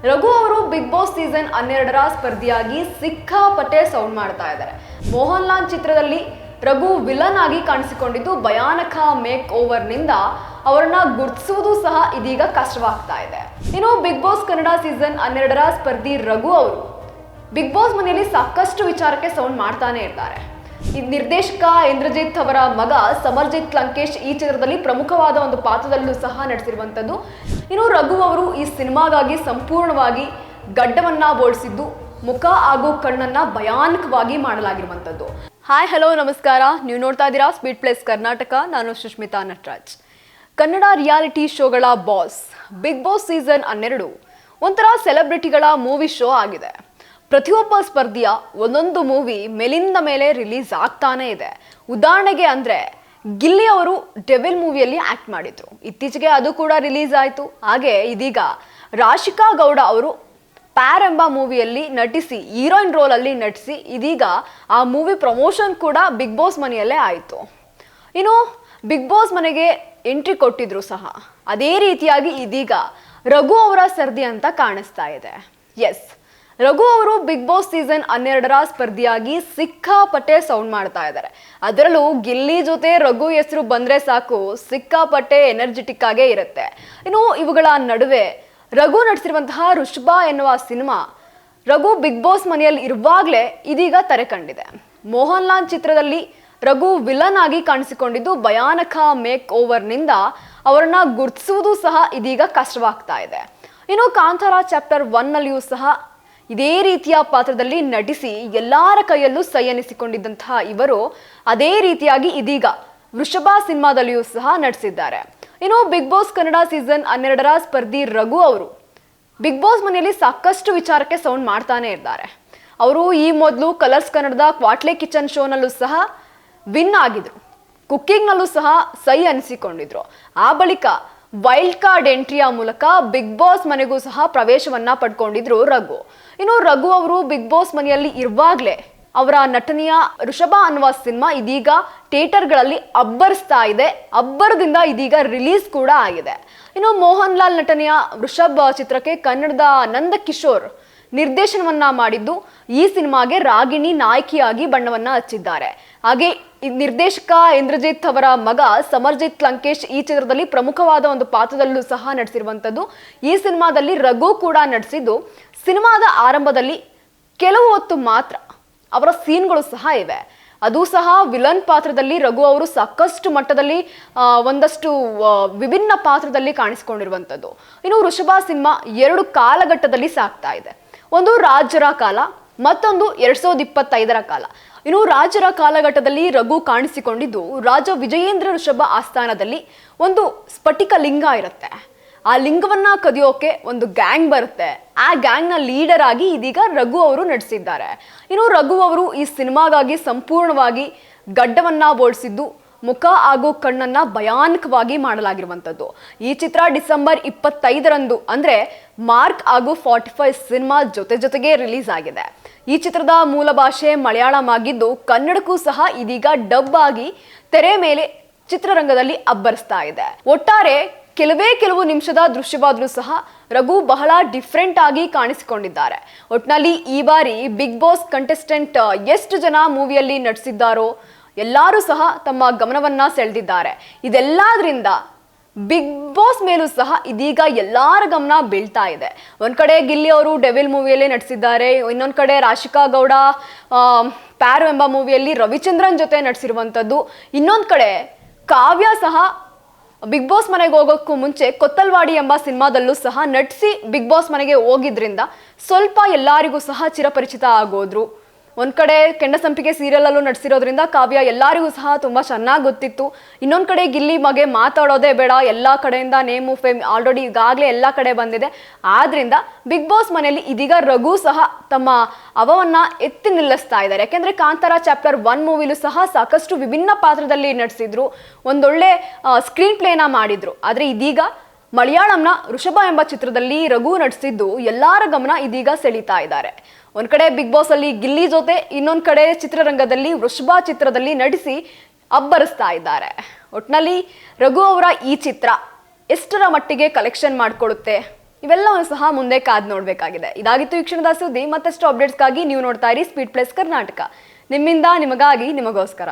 ರಘು ಅವರು big boss season 12ರ ಸ್ಪರ್ಧಿಯಾಗಿ ಸಿಕ್ಕಾಪಟ್ಟೆ sound ಮಾಡ್ತಾ ಇದ್ದಾರೆ. ಮೋಹನ್ ಲಾಲ್ ಚಿತ್ರದಲ್ಲಿ ರಘು ವಿಲನ್ ಆಗಿ ಕಾಣಿಸಿಕೊಂಡಿದ್ದು ಭಯಾನಕ ಮೇಕ್ ಓವರ್ ನಿಂದ ಅವರನ್ನ ಗುರ್ತಿಸುವುದು ಸಹ ಇದೀಗ ಕಷ್ಟವಾಗ್ತಾ ಇದೆ. ಇನ್ನು big boss Kannada season 12ರ ಸ್ಪರ್ಧಿ Raghu ಅವರು ಬಿಗ್ ಬಾಸ್ ಮನೆಯಲ್ಲಿ ಸಾಕಷ್ಟು ವಿಚಾರಕ್ಕೆ ಸೌಂಡ್ ಮಾಡ್ತಾನೆ ಇರ್ತಾರೆ. ಈ ನಿರ್ದೇಶಕ ಇಂದ್ರಜಿತ್ ಅವರ ಮಗ ಸಮರ್ಜಿತ್ ಲಂಕೇಶ್ ಈ ಚಿತ್ರದಲ್ಲಿ ಪ್ರಮುಖವಾದ ಒಂದು ಪಾತ್ರದಲ್ಲೂ ಸಹ ನಟಿಸಿರುವಂಥದ್ದು. ಇನ್ನು ರಘು ಅವರು ಈ ಸಿನಿಮಾಗಾಗಿ ಸಂಪೂರ್ಣವಾಗಿ ಗಡ್ಡವನ್ನ ಬೋಳಿಸಿದ್ದು, ಮುಖ ಹಾಗೂ ಕಣ್ಣನ್ನ ಭಯಾನಕವಾಗಿ ಮಾಡಲಾಗಿರುವಂಥದ್ದು. ಹಾಯ್ ಹಲೋ ನಮಸ್ಕಾರ, ನೀವು ನೋಡ್ತಾ ಇದ್ದೀರಾ ಸ್ಪೀಡ್ ಪ್ಲೇಸ್ ಕರ್ನಾಟಕ. ನಾನು ಸುಷ್ಮಿತಾ ನಟರಾಜ್. ಕನ್ನಡ ರಿಯಾಲಿಟಿ ಶೋಗಳ ಬಾಸ್ ಬಿಗ್ ಬಾಸ್ ಸೀಸನ್ 12 ಒಂಥರ ಸೆಲೆಬ್ರಿಟಿಗಳ ಮೂವಿ ಶೋ ಆಗಿದೆ. ಪ್ರತಿಯೊಬ್ಬ ಸ್ಪರ್ಧಿಯ ಒಂದೊಂದು ಮೂವಿ ಮೇಲಿಂದ ಮೇಲೆ ರಿಲೀಸ್ ಆಗ್ತಾನೆ ಇದೆ. ಉದಾಹರಣೆಗೆ ಅಂದರೆ ಗಿಲ್ಲಿ ಅವರು ಡೆವಿಲ್ ಮೂವಿಯಲ್ಲಿ ಆ್ಯಕ್ಟ್ ಮಾಡಿದ್ರು, ಇತ್ತೀಚೆಗೆ ಅದು ಕೂಡ ರಿಲೀಸ್ ಆಯಿತು. ಹಾಗೆ ಇದೀಗ ರಾಶಿಕಾ ಗೌಡ ಅವರು ಪ್ಯಾರ್ ಎಂಬ ಮೂವಿಯಲ್ಲಿ ನಟಿಸಿ ಹೀರೋಯಿನ್ ರೋಲಲ್ಲಿ ನಟಿಸಿ ಇದೀಗ ಆ ಮೂವಿ ಪ್ರಮೋಷನ್ ಕೂಡ ಬಿಗ್ ಬಾಸ್ ಮನೆಯಲ್ಲೇ ಆಯಿತು. ಇನ್ನು ಬಿಗ್ ಬಾಸ್ ಮನೆಗೆ ಎಂಟ್ರಿ ಕೊಟ್ಟಿದ್ರು ಸಹ ಅದೇ ರೀತಿಯಾಗಿ ಇದೀಗ ರಘು ಅವರ ಸರ್ದಿ ಅಂತ ಕಾಣಿಸ್ತಾ ಇದೆ. ಎಸ್, ರಘು ಅವರು ಬಿಗ್ ಬಾಸ್ ಸೀಸನ್ 12ರ ಸ್ಪರ್ಧಿಯಾಗಿ ಸಿಕ್ಕಾಪಟ್ಟೆ ಸೌಂಡ್ ಮಾಡ್ತಾ ಇದ್ದಾರೆ. ಅದರಲ್ಲೂ ಗಿಲ್ಲಿ ಜೊತೆ ರಘು ಹೆಸರು ಬಂದ್ರೆ ಸಾಕು, ಸಿಕ್ಕಾಪಟ್ಟೆ ಎನರ್ಜೆಟಿಕ್ ಆಗೇ ಇರುತ್ತೆ. ಇನ್ನು ಇವುಗಳ ನಡುವೆ ರಘು ನಟಿಸಿರುವಂತಹ ಋಷಭಾ ಎನ್ನುವ ಸಿನಿಮಾ ರಘು ಬಿಗ್ ಬಾಸ್ ಮನೆಯಲ್ಲಿ ಇರುವಾಗಲೇ ಇದೀಗ ತೆರೆ ಕಂಡಿದೆ. ಮೋಹನ್ ಲಾಲ್ ಚಿತ್ರದಲ್ಲಿ ರಘು ವಿಲನ್ ಆಗಿ ಕಾಣಿಸಿಕೊಂಡಿದ್ದು ಭಯಾನಕ ಮೇಕ್ ಓವರ್ ನಿಂದ ಅವರನ್ನ ಗುರ್ತಿಸುವುದು ಸಹ ಇದೀಗ ಕಷ್ಟವಾಗ್ತಾ ಇದೆ. ಇನ್ನು ಕಾಂತಾರ ಚಾಪ್ಟರ್ 1 ನಲ್ಲಿಯೂ ಸಹ ಇದೇ ರೀತಿಯ ಪಾತ್ರದಲ್ಲಿ ನಟಿಸಿ ಎಲ್ಲರ ಕೈಯಲ್ಲೂ ಸೈ ಎನಿಸಿಕೊಂಡಿದ್ದಂತಹ ಇವರು ಅದೇ ರೀತಿಯಾಗಿ ಇದೀಗ ವೃಷಭಾ ಸಿನಿಮಾದಲ್ಲಿಯೂ ಸಹ ನಟಿಸಿದ್ದಾರೆ. ಇನ್ನು big boss Kannada season 12ರ ಸ್ಪರ್ಧಿ Raghu ಅವರು ಬಿಗ್ ಬಾಸ್ ಮನೆಯಲ್ಲಿ ಸಾಕಷ್ಟು ವಿಚಾರಕ್ಕೆ ಸೌಂಡ್ ಮಾಡ್ತಾನೆ ಇದ್ದಾರೆ. ಅವರು ಈ ಮೊದಲು ಕಲರ್ಸ್ ಕನ್ನಡದ ಕ್ವಾಟ್ಲೆ ಕಿಚನ್ ಶೋನಲ್ಲೂ ಸಹ ವಿನ್ ಆಗಿದ್ರು, ಕುಕ್ಕಿಂಗ್ನಲ್ಲೂ ಸಹ ಸೈ ಅನಿಸಿಕೊಂಡಿದ್ರು. ಆ ಬಳಿಕ ವೈಲ್ಡ್ ಕಾರ್ಡ್ ಎಂಟ್ರಿಯ ಮೂಲಕ ಬಿಗ್ ಬಾಸ್ ಮನೆಗೂ ಸಹ ಪ್ರವೇಶವನ್ನ ಪಡ್ಕೊಂಡಿದ್ರು ರಘು. ಇನ್ನು ರಘು ಅವರು ಬಿಗ್ ಬಾಸ್ ಮನೆಯಲ್ಲಿ ಇರುವಾಗಲೇ ಅವರ ನಟನೆಯ ಋಷಭಾ ಅನ್ನುವ ಸಿನಿಮಾ ಇದೀಗ ಥಿಯೇಟರ್ಗಳಲ್ಲಿ ಅಬ್ಬರಿಸ್ತಾ ಇದೆ. ಅಬ್ಬರದಿಂದ ಇದೀಗ ರಿಲೀಸ್ ಕೂಡ ಆಗಿದೆ. ಇನ್ನು ಮೋಹನ್ ಲಾಲ್ ನಟನೆಯ ವೃಷಭ್ ಚಿತ್ರಕ್ಕೆ ಕನ್ನಡದ ನಂದ ಕಿಶೋರ್ ನಿರ್ದೇಶನವನ್ನ ಮಾಡಿದ್ದು, ಈ ಸಿನಿಮಾಗೆ ರಾಗಿಣಿ ನಾಯಕಿಯಾಗಿ ಬಣ್ಣವನ್ನ ಹಚ್ಚಿದ್ದಾರೆ. ಹಾಗೆ ನಿರ್ದೇಶಕ ಇಂದ್ರಜಿತ್ ಅವರ ಮಗ ಸಮರ್ಜಿತ್ ಲಂಕೇಶ್ ಈ ಚಿತ್ರದಲ್ಲಿ ಪ್ರಮುಖವಾದ ಒಂದು ಪಾತ್ರದಲ್ಲೂ ಸಹ ನಟಿಸಿರುವಂಥದ್ದು. ಈ ಸಿನಿಮಾದಲ್ಲಿ ರಘು ಕೂಡ ನಟಿಸಿದ್ದು, ಸಿನಿಮಾದ ಆರಂಭದಲ್ಲಿ ಕೆಲವು ಹೊತ್ತು ಮಾತ್ರ ಅವರ ಸೀನ್ಗಳು ಸಹ ಇವೆ. ಅದು ಸಹ ವಿಲನ್ ಪಾತ್ರದಲ್ಲಿ ರಘು ಅವರು ಸಾಕಷ್ಟು ಮಟ್ಟದಲ್ಲಿ ಒಂದಷ್ಟು ವಿಭಿನ್ನ ಪಾತ್ರದಲ್ಲಿ ಕಾಣಿಸಿಕೊಂಡಿರುವಂಥದ್ದು. ಇನ್ನು ವೃಷಭಾ ಸಿನಿಮಾ 2 ಕಾಲಘಟ್ಟದಲ್ಲಿ ಸಾಗ್ತಾ ಇದೆ. ಒಂದು ರಾಜರ ಕಾಲ, ಮತ್ತೊಂದು 2025ರ ಕಾಲ. ಇನ್ನು ರಾಜರ ಕಾಲಘಟ್ಟದಲ್ಲಿ ರಘು ಕಾಣಿಸಿಕೊಂಡಿದ್ದು ರಾಜ ವಿಜಯೇಂದ್ರ ಋಷಭ ಆಸ್ಥಾನದಲ್ಲಿ ಒಂದು ಸ್ಫಟಿಕ ಲಿಂಗ ಇರುತ್ತೆ. ಆ ಲಿಂಗವನ್ನ ಕದಿಯೋಕೆ ಒಂದು ಗ್ಯಾಂಗ್ ಬರುತ್ತೆ. ಆ ಗ್ಯಾಂಗ್ನ ಲೀಡರ್ ಆಗಿ ಇದೀಗ ರಘು ಅವರು ನಟಿಸಿದ್ದಾರೆ. ಇನ್ನು ರಘು ಅವರು ಈ ಸಿನಿಮಾಗಾಗಿ ಸಂಪೂರ್ಣವಾಗಿ ಗಡ್ಡವನ್ನ ಬೋಳಿಸಿದ್ದು, ಮುಖ ಹಾಗೂ ಕಣ್ಣನ್ನ ಭಯಾನಕವಾಗಿ ಮಾಡಲಾಗಿರುವಂಥದ್ದು. ಈ ಚಿತ್ರ ಡಿಸೆಂಬರ್ 25ರಂದು ಅಂದ್ರೆ ಮಾರ್ಕ್ ಹಾಗೂ 45 ಸಿನಿಮಾ ಜೊತೆಗೆ ರಿಲೀಸ್ ಆಗಿದೆ. ಈ ಚಿತ್ರದ ಮೂಲ ಭಾಷೆ ಮಲಯಾಳಂ ಆಗಿದ್ದು, ಕನ್ನಡಕ್ಕೂ ಸಹ ಇದೀಗ ಡಬ್ ಆಗಿ ತೆರೆ ಮೇಲೆ ಚಿತ್ರರಂಗದಲ್ಲಿ ಅಬ್ಬರಿಸ್ತಾ ಇದೆ. ಒಟ್ಟಾರೆ ಕೆಲವು ನಿಮಿಷದ ದೃಶ್ಯವಾದರೂ ಸಹ ರಘು ಬಹಳ ಡಿಫ್ರೆಂಟ್ ಆಗಿ ಕಾಣಿಸಿಕೊಂಡಿದ್ದಾರೆ. ಒಟ್ನಲ್ಲಿ ಈ ಬಾರಿ ಬಿಗ್ ಬಾಸ್ ಕಂಟೆಸ್ಟೆಂಟ್ ಎಷ್ಟು ಜನ ಮೂವಿಯಲ್ಲಿ ನಟಿಸಿದ್ದಾರೋ ಎಲ್ಲರೂ ಸಹ ತಮ್ಮ ಗಮನವನ್ನ ಸೆಳೆದಿದ್ದಾರೆ. ಇದೆಲ್ಲದರಿಂದ ಬಿಗ್ ಬಾಸ್ ಮೇಲೂ ಸಹ ಇದೀಗ ಎಲ್ಲರ ಗಮನ ಬೀಳ್ತಾ ಇದೆ. ಒಂದ್ ಕಡೆ ಗಿಲ್ಲಿ ಅವರು ಡೆವಿಲ್ ಮೂವಿಯಲ್ಲಿ ನಟಿಸಿದ್ದಾರೆ, ಇನ್ನೊಂದ್ ಕಡೆ ರಾಶಿಕಾ ಗೌಡ ಪ್ಯಾರು ಎಂಬ ಮೂವಿಯಲ್ಲಿ ರವಿಚಂದ್ರನ್ ಜೊತೆ ನಟಿಸಿರುವಂಥದ್ದು, ಇನ್ನೊಂದ್ ಕಡೆ ಕಾವ್ಯ ಸಹ ಬಿಗ್ ಬಾಸ್ ಮನೆಗೆ ಹೋಗೋಕ್ಕೂ ಮುಂಚೆ ಕೊತ್ತಲ್ವಾಡಿ ಎಂಬ ಸಿನಿಮಾದಲ್ಲೂ ಸಹ ನಟಿಸಿ ಬಿಗ್ ಬಾಸ್ ಮನೆಗೆ ಹೋಗಿದ್ರಿಂದ ಸ್ವಲ್ಪ ಎಲ್ಲರಿಗೂ ಸಹ ಚಿರಪರಿಚಿತ ಆಗೋದ್ರು. ಒಂದ್ ಕಡೆ ಕೆಂಡಸಂಪಿಗೆ ಸೀರಿಯಲ್ ಅಲ್ಲೂ ನಟಿಸಿರೋದ್ರಿಂದ ಕಾವ್ಯ ಎಲ್ಲರಿಗೂ ಸಹ ತುಂಬಾ ಚೆನ್ನಾಗಿ ಗೊತ್ತಿತ್ತು. ಇನ್ನೊಂದ್ ಕಡೆ ಗಿಲ್ಲಿ ಮಗೆ ಮಾತಾಡೋದೇ ಬೇಡ, ಎಲ್ಲಾ ಕಡೆಯಿಂದ ನೇಮು ಫೇಮ್ ಆಲ್ರೆಡಿ ಈಗಾಗಲೇ ಎಲ್ಲಾ ಕಡೆ ಬಂದಿದೆ. ಆದ್ರಿಂದ ಬಿಗ್ ಬಾಸ್ ಮನೆಯಲ್ಲಿ ಇದೀಗ ರಘು ಸಹ ತಮ್ಮ ಅವವನ್ನ ಎತ್ತಿ ನಿಲ್ಲಿಸ್ತಾ ಇದ್ದಾರೆ. ಯಾಕೆಂದ್ರೆ ಕಾಂತಾರ ಚಾಪ್ಟರ್ 1 ಮೂವಿಲೂ ಸಹ ಸಾಕಷ್ಟು ವಿಭಿನ್ನ ಪಾತ್ರದಲ್ಲಿ ನಟಿಸಿದ್ರು, ಒಂದೊಳ್ಳೆ ಸ್ಕ್ರೀನ್ ಪ್ಲೇನ ಮಾಡಿದ್ರು. ಆದ್ರೆ ಇದೀಗ ಮಲಯಾಳಂನ ಋಷಭ ಎಂಬ ಚಿತ್ರದಲ್ಲಿ ರಘು ನಟಿಸಿದ್ದು ಎಲ್ಲರ ಗಮನ ಇದೀಗ ಸೆಳೀತಾ ಇದ್ದಾರೆ. ಒಂದ್ ಕಡೆ ಬಿಗ್ ಬಾಸ್ ಅಲ್ಲಿ ಗಿಲ್ಲಿ ಜೊತೆ, ಇನ್ನೊಂದ್ ಕಡೆ ಚಿತ್ರರಂಗದಲ್ಲಿ ವೃಷಭಾ ಚಿತ್ರದಲ್ಲಿ ನಟಿಸಿ ಅಬ್ಬರಿಸ್ತಾ ಇದ್ದಾರೆ. ಒಟ್ನಲ್ಲಿ ರಘು ಅವರ ಈ ಚಿತ್ರ ಎಷ್ಟರ ಮಟ್ಟಿಗೆ ಕಲೆಕ್ಷನ್ ಮಾಡ್ಕೊಳ್ಳುತ್ತೆ, ಇವೆಲ್ಲವೂ ಸಹ ಮುಂದೆ ಕಾದ್ ನೋಡಬೇಕಾಗಿದೆ. ಇದಾಗಿತ್ತು ಈ ಕ್ಷಣದ ಸುದ್ದಿ. ಮತ್ತಷ್ಟು ಅಪ್ಡೇಟ್ಸ್ಗಾಗಿ ನೀವು ನೋಡ್ತಾ ಇರಿ ಸ್ಪೀಡ್ ಪ್ಲಸ್ ಕರ್ನಾಟಕ. ನಿಮ್ಮಿಂದ ನಿಮಗಾಗಿ ನಿಮಗೋಸ್ಕರ.